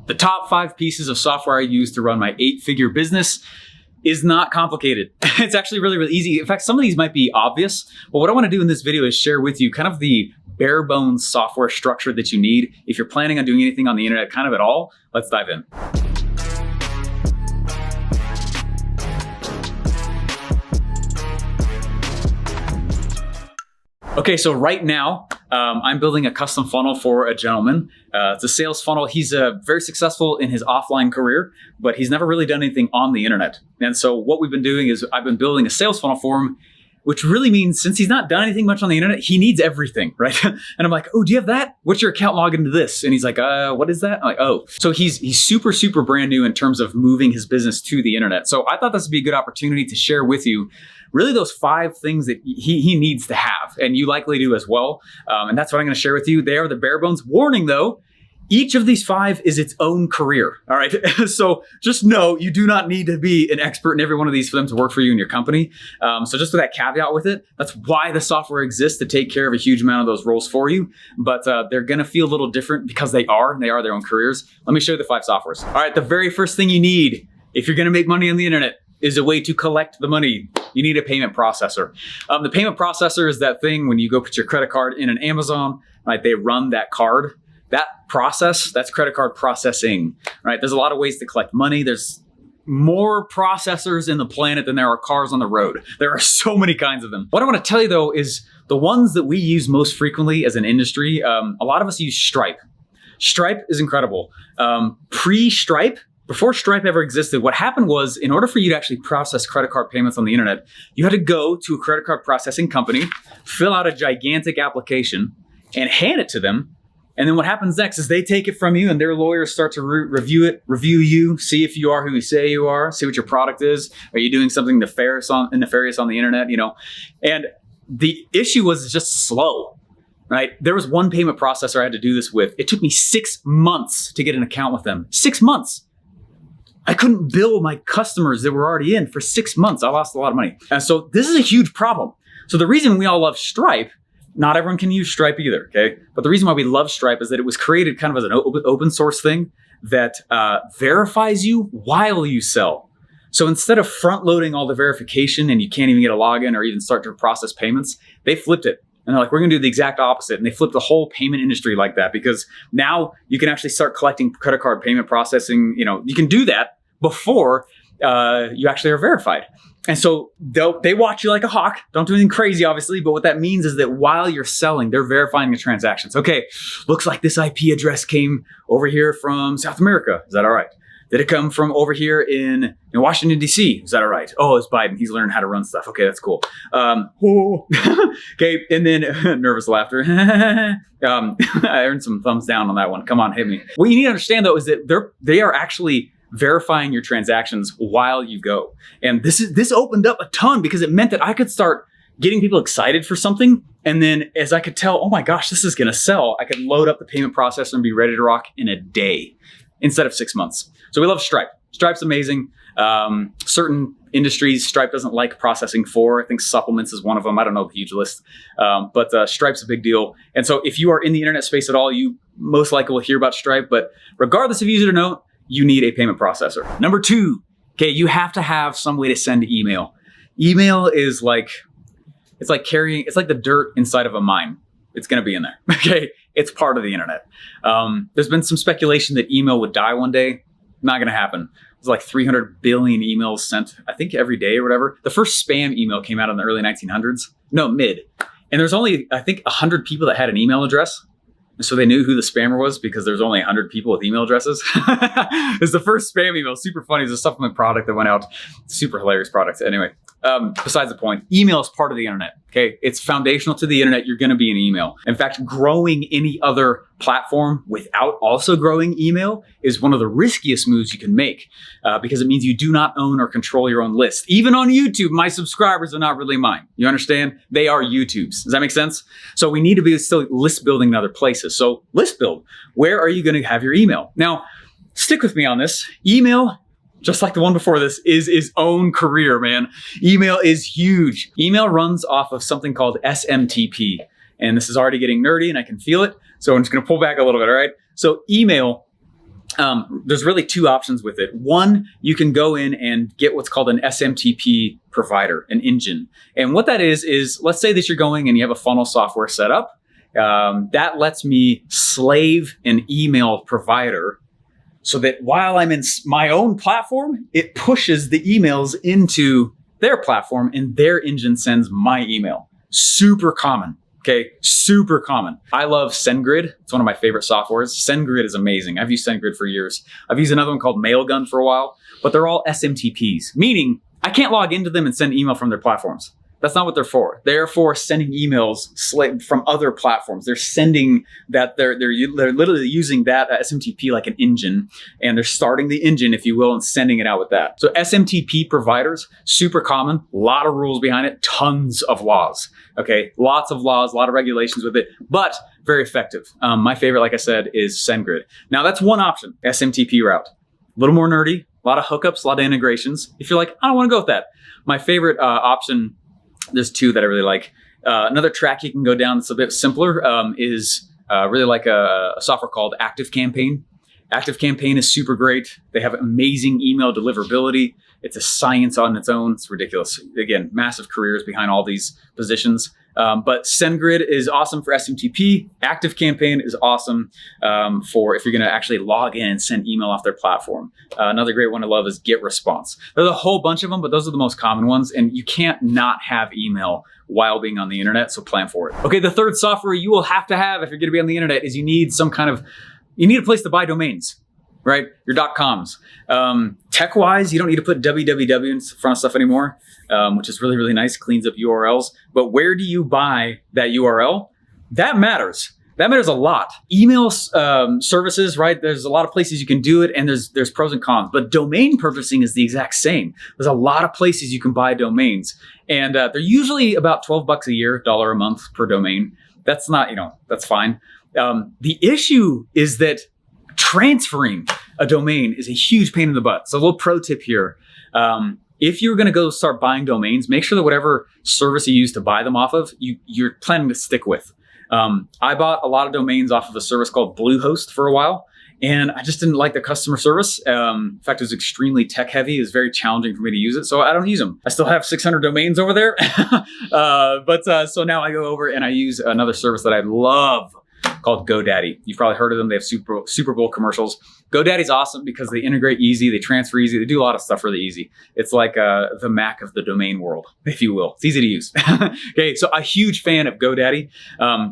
The top 5 pieces of software I use to run my 8-figure business is not complicated. It's actually really, really easy. In fact, some of these might be obvious, but what I want to do in this video is share with you kind of the bare bones software structure that you need if you're planning on doing anything on the internet kind of at all. Let's dive in. Okay, so right now, I'm building a custom funnel for a gentleman. It's a sales funnel. He's very successful in his offline career, but he's never really done anything on the internet. And so what we've been doing is I've been building a sales funnel for him, which really means since he's not done anything much on the internet, he needs everything, right? And I'm like, oh, do you have that? What's your account login to this? And he's like, what is that? I'm like, oh. So he's super, super brand new in terms of moving his business to the internet. So I thought this would be a good opportunity to share with you really those 5 things that he needs to have, and you likely do as well. And that's what I'm gonna share with you. They are the bare bones. Warning though, each of these 5 is its own career, all right? So just know you do not need to be an expert in every one of these for them to work for you in your company. So just with that caveat with it, that's why the software exists, to take care of a huge amount of those roles for you. But they're gonna feel a little different because they are their own careers. Let me show you the 5 softwares. All right, the very first thing you need if you're gonna make money on the internet is a way to collect the money. You need a payment processor. The payment processor is that thing when you go put your credit card in an Amazon, right? They run that card. That process, that's credit card processing, right? There's a lot of ways to collect money. There's more processors in the planet than there are cars on the road. There are so many kinds of them. What I want to tell you though is the ones that we use most frequently as an industry, a lot of us use Stripe. Stripe is incredible. Pre-Stripe, before Stripe ever existed, what happened was in order for you to actually process credit card payments on the internet, you had to go to a credit card processing company, fill out a gigantic application and hand it to them. And then what happens next is they take it from you and their lawyers start to review you, see if you are who you say you are, see what your product is. Are you doing something nefarious on the internet, you know? And the issue was just slow, right? There was one payment processor I had to do this with. It took me 6 months to get an account with them. 6 months. I couldn't bill my customers that were already in for 6 months. I lost a lot of money. And so this is a huge problem. So the reason we all love Stripe, not everyone can use Stripe either, okay? But the reason why we love Stripe is that it was created kind of as an open source thing that verifies you while you sell. So instead of front loading all the verification and you can't even get a login or even start to process payments, they flipped it. And they're like, we're gonna do the exact opposite. And they flipped the whole payment industry like that because now you can actually start collecting credit card payment processing. You know, you can do that before you actually are verified. And so they watch you like a hawk. Don't do anything crazy, obviously. But what that means is that while you're selling, they're verifying the transactions. Okay, looks like this IP address came over here from South America. Is that all right? Did it come from over here in Washington, D.C.? Is that all right? Oh, it's Biden. He's learning how to run stuff. Okay, that's cool. Okay, and then nervous laughter. I earned some thumbs down on that one. Come on, hit me. What you need to understand, though, is that they are actually verifying your transactions while you go. And this opened up a ton because it meant that I could start getting people excited for something. And then as I could tell, oh my gosh, this is gonna sell, I could load up the payment processor and be ready to rock in a day instead of 6 months. So we love Stripe. Stripe's amazing. Certain industries, Stripe doesn't like processing for. I think supplements is one of them. I don't know the huge list. But Stripe's a big deal. And so if you are in the internet space at all, you most likely will hear about Stripe. But regardless if you use it or not, you need a payment processor. Number 2, okay, you have to have some way to send email. Email is like, it's like the dirt inside of a mine. It's gonna be in there, okay? It's part of the internet. There's been some speculation that email would die one day. Not gonna happen. There's like 300 billion emails sent, I think every day or whatever. The first spam email came out in the early 1900s. No, mid. And there's only, I think, 100 people that had an email address. So they knew who the spammer was because there's only 100 people with email addresses. It's the first spam email, super funny. It's a supplement product that went out. Super hilarious product. Anyway, besides the point, email is part of the internet, okay? It's foundational to the internet. You're gonna be in email. In fact, growing any other platform without also growing email is one of the riskiest moves you can make because it means you do not own or control your own list. Even on YouTube, my subscribers are not really mine. You understand? They are YouTube's. Does that make sense? So we need to be still list building in other places. So list build, where are you gonna have your email? Now, stick with me on this. Email, just like the one before this, is its own career, man. Email is huge. Email runs off of something called SMTP. And this is already getting nerdy and I can feel it. So I'm just gonna pull back a little bit, all right? So email there's really two options with it. One, you can go in and get what's called an SMTP provider, an engine. And what that is let's say that you're going and you have a funnel software set up. That lets me slave an email provider so that while I'm in my own platform, it pushes the emails into their platform and their engine sends my email. Super common. Okay, super common. I love SendGrid. It's one of my favorite softwares. SendGrid is amazing. I've used SendGrid for years. I've used another one called Mailgun for a while, but they're all SMTPs, meaning I can't log into them and send email from their platforms. That's not what they're for. They're for sending emails from other platforms. They're sending that, they're literally using that SMTP like an engine, and they're starting the engine, if you will, and sending it out with that. So SMTP providers, super common, a lot of rules behind it, tons of laws. Okay, lots of laws, a lot of regulations with it, but very effective. My favorite, like I said, is SendGrid. Now that's one option, SMTP route. A little more nerdy, a lot of hookups, a lot of integrations. If you're like, I don't want to go with that. My favorite option, there's two that I really like. Another track you can go down that's a bit simpler is really like a software called ActiveCampaign. ActiveCampaign is super great. They have amazing email deliverability. It's a science on its own. It's ridiculous. Again, massive careers behind all these positions. But SendGrid is awesome for SMTP. ActiveCampaign is awesome for if you're going to actually log in and send email off their platform. Another great one I love is GetResponse. There's a whole bunch of them, but those are the most common ones. And you can't not have email while being on the internet, so plan for it. Okay, the third software you will have to have if you're going to be on the internet is you need a place to buy domains. Right? Your .coms. Tech-wise, you don't need to put www in front of stuff anymore, which is really, really nice, cleans up URLs. But where do you buy that URL? That matters. That matters a lot. Email services, right? There's a lot of places you can do it, and there's pros and cons. But domain purchasing is the exact same. There's a lot of places you can buy domains. And they're usually about $12 a year, $1 a month per domain. That's not, that's fine. The issue is that transferring a domain is a huge pain in the butt. So a little pro tip here. If you're going to go start buying domains, make sure that whatever service you use to buy them off of, you're planning to stick with. I bought a lot of domains off of a service called Bluehost for a while, and I just didn't like the customer service. In fact, it was extremely tech heavy. It was very challenging for me to use it, so I don't use them. I still have 600 domains over there. So now I go over and I use another service that I love called GoDaddy. You've probably heard of them. They have Super Bowl commercials. GoDaddy's awesome because they integrate easy, they transfer easy, they do a lot of stuff really easy. It's like the Mac of the domain world, if you will. It's easy to use. Okay, so a huge fan of GoDaddy.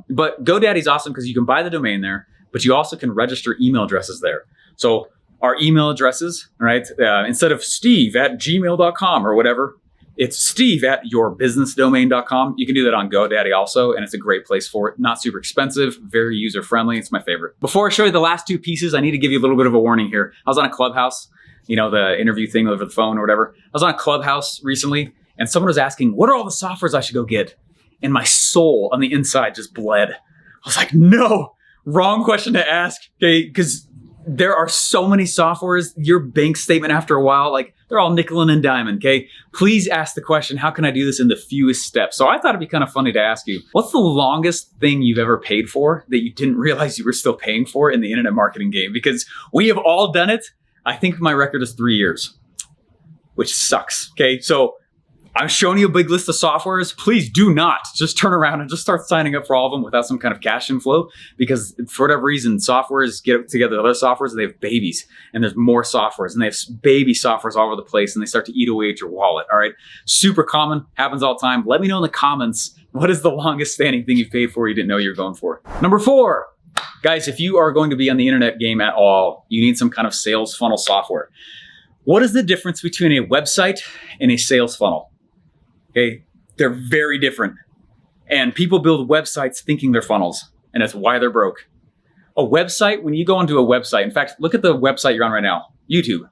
But GoDaddy's awesome because you can buy the domain there, but you also can register email addresses there. So our email addresses, right? Instead of steve@gmail.com or whatever, it's steve@yourbusinessdomain.com. You can do that on GoDaddy also, and it's a great place for it. Not super expensive, very user-friendly. It's my favorite. Before I show you the last two pieces, I need to give you a little bit of a warning here. I was on a Clubhouse, the interview thing over the phone or whatever. I was on a Clubhouse recently, and someone was asking, what are all the softwares I should go get? And my soul on the inside just bled. I was like, no, wrong question to ask, okay? Because there are so many softwares, your bank statement after a while, they're all nickel and diamond, okay? Please ask the question, how can I do this in the fewest steps? So I thought it'd be kind of funny to ask you, what's the longest thing you've ever paid for that you didn't realize you were still paying for in the internet marketing game? Because we have all done it. I think my record is 3 years, which sucks, okay? So I'm showing you a big list of softwares. Please do not just turn around and just start signing up for all of them without some kind of cash inflow, because for whatever reason, softwares get together with other softwares and they have babies, and there's more softwares and they have baby softwares all over the place, and they start to eat away at your wallet. All right. Super common, happens all the time. Let me know in the comments, what is the longest standing thing you've paid for you didn't know you were going for? Number 4, guys, if you are going to be on the internet game at all, you need some kind of sales funnel software. What is the difference between a website and a sales funnel? Okay, they're very different. And people build websites thinking they're funnels, and that's why they're broke. A website, when you go onto a website, in fact, look at the website you're on right now, YouTube.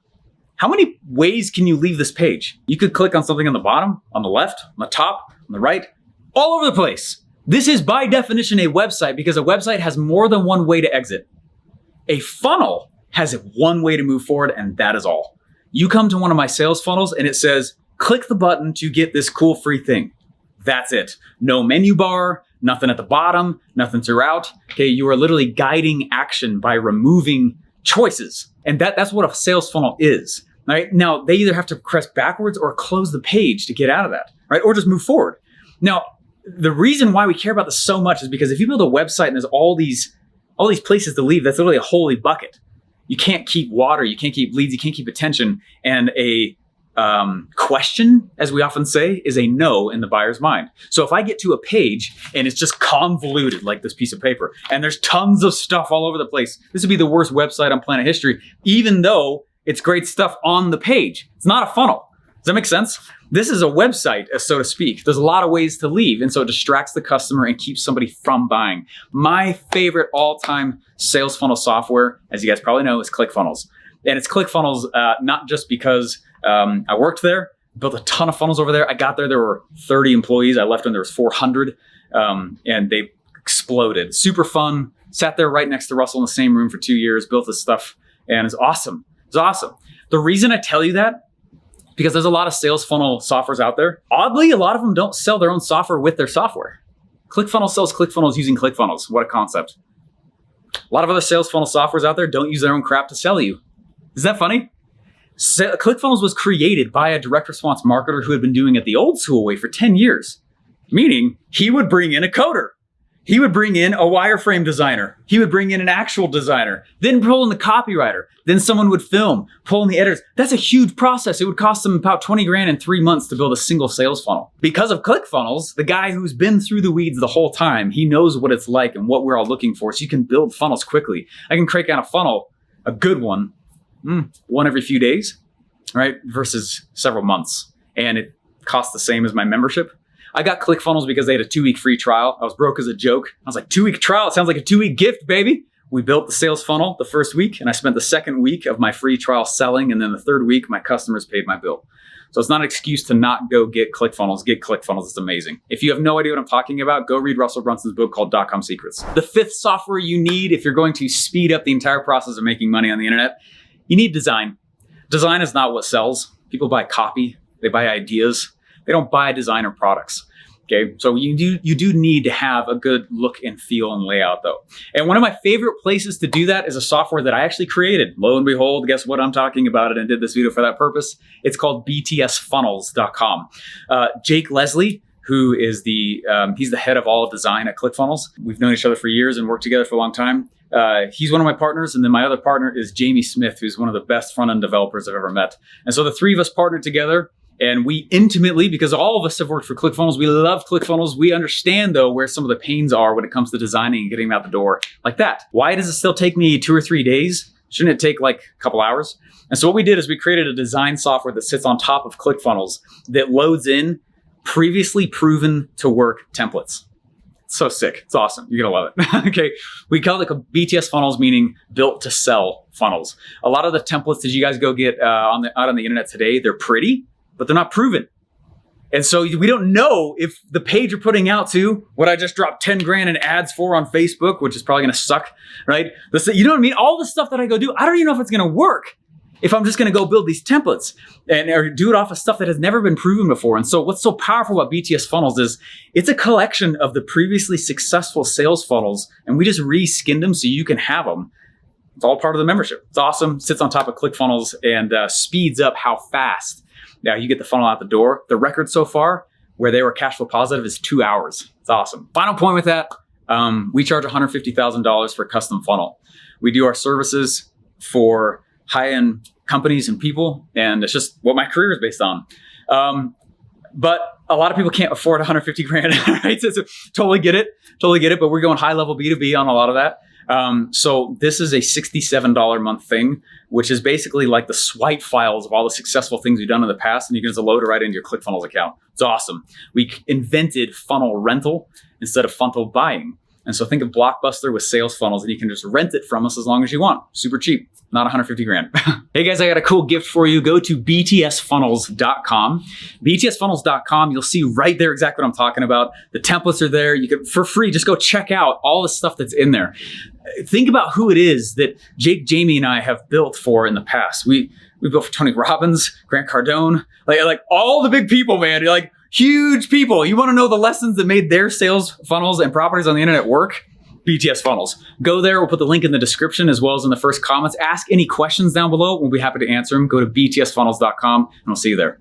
How many ways can you leave this page? You could click on something on the bottom, on the left, on the top, on the right, all over the place. This is by definition a website because a website has more than one way to exit. A funnel has one way to move forward, and that is all. You come to one of my sales funnels and it says, click the button to get this cool free thing. That's it. No menu bar, nothing at the bottom, nothing throughout. Okay, you are literally guiding action by removing choices. And that's what a sales funnel is. Right? Now, they either have to press backwards or close the page to get out of that, right? Or just move forward. Now, the reason why we care about this so much is because if you build a website and there's all these places to leave, that's literally a holy bucket. You can't keep water, you can't keep leads, you can't keep attention. And a question, as we often say, is a no in the buyer's mind. So if I get to a page and it's just convoluted like this piece of paper, and there's tons of stuff all over the place, this would be the worst website on planet history, even though it's great stuff on the page. It's not a funnel. Does that make sense? This is a website, so to speak. There's a lot of ways to leave, and so it distracts the customer and keeps somebody from buying. My favorite all-time sales funnel software, as you guys probably know, is ClickFunnels. And it's ClickFunnels not just because I worked there, built a ton of funnels over there. I got there were 30 employees. I left when there was 400, and they exploded. Super fun. Sat there right next to Russell in the same room for 2 years, built this stuff, and it's awesome. It's awesome. The reason I tell you that, because there's a lot of sales funnel softwares out there. Oddly, a lot of them don't sell their own software with their software. ClickFunnels sells ClickFunnels using ClickFunnels. What a concept. A lot of other sales funnel softwares out there don't use their own crap to sell you. Is that funny? ClickFunnels was created by a direct response marketer who had been doing it the old school way for 10 years. Meaning, he would bring in a coder. He would bring in a wireframe designer. He would bring in an actual designer, then pull in the copywriter. Then someone would film, pull in the editors. That's a huge process. It would cost them about 20 grand in 3 months to build a single sales funnel. Because of ClickFunnels, the guy who's been through the weeds the whole time, he knows what it's like and what we're all looking for. So you can build funnels quickly. I can crank out a funnel, a good one every few days, right? Versus several months. And it costs the same as my membership. I got ClickFunnels because they had a 2-week free trial. I was broke as a joke. I was like, 2-week trial? It sounds like a 2-week gift, baby. We built the sales funnel the first week, and I spent the second week of my free trial selling, and then the third week, my customers paid my bill. So it's not an excuse to not go get ClickFunnels. Get ClickFunnels. It's amazing. If you have no idea what I'm talking about, go read Russell Brunson's book called .com Secrets. The fifth software you need if you're going to speed up the entire process of making money on the internet, you need design. Design is not what sells. People buy copy. They buy ideas. They don't buy design or products. Okay, so you do need to have a good look and feel and layout though. And one of my favorite places to do that is a software that I actually created. Lo and behold, guess what? I'm talking about it and did this video for that purpose. It's called btsfunnels.com. Jake Leslie, who is he's the head of all design at ClickFunnels. We've known each other for years and worked together for a long time. He's one of my partners, and then my other partner is Jamie Smith, who's one of the best front-end developers I've ever met. And so the three of us partnered together. And we intimately, because all of us have worked for ClickFunnels, we love ClickFunnels. We understand, though, where some of the pains are when it comes to designing and getting them out the door like that. Why does it still take me 2 or 3 days? Shouldn't it take like a couple hours? And so what we did is we created a design software that sits on top of ClickFunnels that loads in previously proven to work templates. It's so sick. It's awesome. You're going to love it. Okay. We call it BTS funnels, meaning built to sell funnels. A lot of the templates that you guys go get out on the internet today, they're pretty, but they're not proven. And so we don't know if the page you're putting out to what I just dropped 10 grand in ads for on Facebook, which is probably going to suck, right? You know what I mean? All the stuff that I go do, I don't even know if it's going to work if I'm just going to go build these templates or do it off of stuff that has never been proven before. And so what's so powerful about BTS funnels is it's a collection of the previously successful sales funnels, and we just reskinned them so you can have them. It's all part of the membership. It's awesome. Sits on top of ClickFunnels and speeds up how fast now you get the funnel out the door. The record so far where they were cash flow positive is 2 hours. It's awesome. Final point with that, we charge $150,000 for a custom funnel. We do our services for high-end companies and people, and it's just what my career is based on. But a lot of people can't afford 150 grand, right? So totally get it, but we're going high-level B2B on a lot of that. So this is a $67 a month thing, which is basically like the swipe files of all the successful things we've done in the past, and you can just load it right into your ClickFunnels account. It's awesome. We invented funnel rental instead of funnel buying. And so think of Blockbuster with sales funnels, and you can just rent it from us as long as you want. Super cheap, not 150 grand. Hey guys, I got a cool gift for you. Go to btsfunnels.com. btsfunnels.com, you'll see right there exactly what I'm talking about. The templates are there. You can, for free, just go check out all the stuff that's in there. Think about who it is that Jake, Jamie, and I have built for in the past. We built for Tony Robbins, Grant Cardone, like all the big people, man. You're like, huge people. You want to know the lessons that made their sales funnels and properties on the internet work? BTS Funnels. Go there. We'll put the link in the description as well as in the first comments. Ask any questions down below. We'll be happy to answer them. Go to btsfunnels.com and we'll see you there.